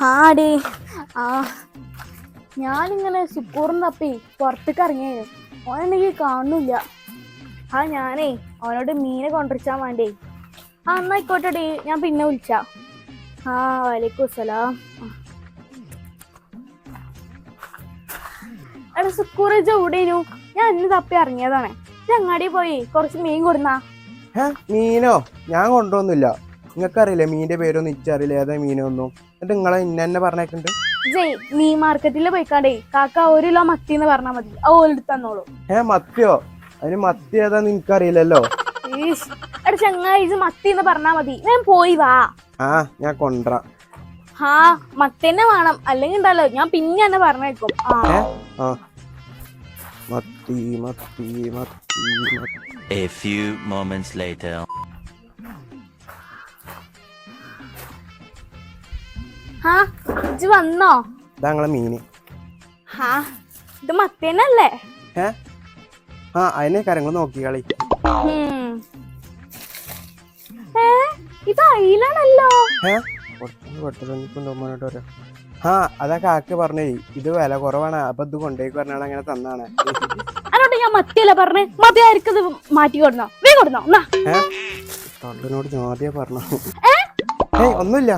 ആടേ ആ ഞാനിങ്ങനെ സുക്കൂറിന് തപ്പി പുറത്തേക്ക് ഇറങ്ങിയായിരുന്നു. ഓനെനിക്ക് കാണുന്നില്ല. ഞാനേ അവനോട് മീനെ കൊണ്ടുവച്ചാൻ വേണ്ടേ. എന്നായിക്കോട്ടെടേ, ഞാൻ പിന്നെ വിളിച്ചാ. വലൈക്കും സലാം. എടാ സുക്കൂറ് എവിടെയായിരുന്നു? ഞാൻ ഇന്ന് തപ്പി ഇറങ്ങിയതാണ്. അങ്ങാടി പോയി കുറച്ച് മീൻ കൊടുന്നാ. മീനോ? ഞാൻ കൊണ്ടുവന്നില്ല. നിങ്ങൾക്കറിയില്ലേ മീനിന്റെ പേരൊന്നും ഇച്ചറിയില്ല, ഏതാ മീനൊന്നും. എന്നിട്ട് നിങ്ങളെ ഇന്നെ പറഞ്ഞേക്കുണ്ട്. ജയ് മീൻ മാർക്കറ്റിൽ പോയിക്കാണ്ടേ കാക്ക 1 കിലോ മത്തി എന്ന് പറഞ്ഞാൽ മതി, ഓലെടുത്ത് തന്നോളൂ. മത്തിയോ? അതിന് മത്തി ഏതാന്ന് നിനക്കറിയില്ലല്ലോ. എടാ ചങ്ങായി മത്തി എന്ന് പറഞ്ഞാ മതി, ഞാൻ പോയി വാ. ഞാൻ കൊണ്ടുവരാം. മത്തി തന്നെ വേണം, അല്ലെങ്കിൽ ഉണ്ടല്ലോ ഞാൻ പിന്നെ തന്നെ പറഞ്ഞേക്കും. മത്തി മത്തി മത്തി മത്തി. A few moments later. ഇജ്ജ് വന്നോ? ഇതാങ്ങളെ മീന്. ഇത് മത്തി തന്നെയല്ലേ? അതിനെ കാര്യങ്ങൾ നോക്കി കളി. ഇത് അയിലാണല്ലോ. അതാ കാക്ക പറഞ്ഞേ ഇത് വില കുറവാണ്, അപ്പൊ ഇത് കൊണ്ടേക്ക് പറഞ്ഞാൽ അങ്ങനെ തന്നാണ്. അതോട്ട് ഞാൻ മത്തിയല്ല പറഞ്ഞേ, മതി ആയിരിക്കും മാറ്റി കൊടുന്നോ, നീ കൊടുന്നോ. തൊണ്ടിനോട് ചോദ്യം പറഞ്ഞു. ഒന്നുമില്ല.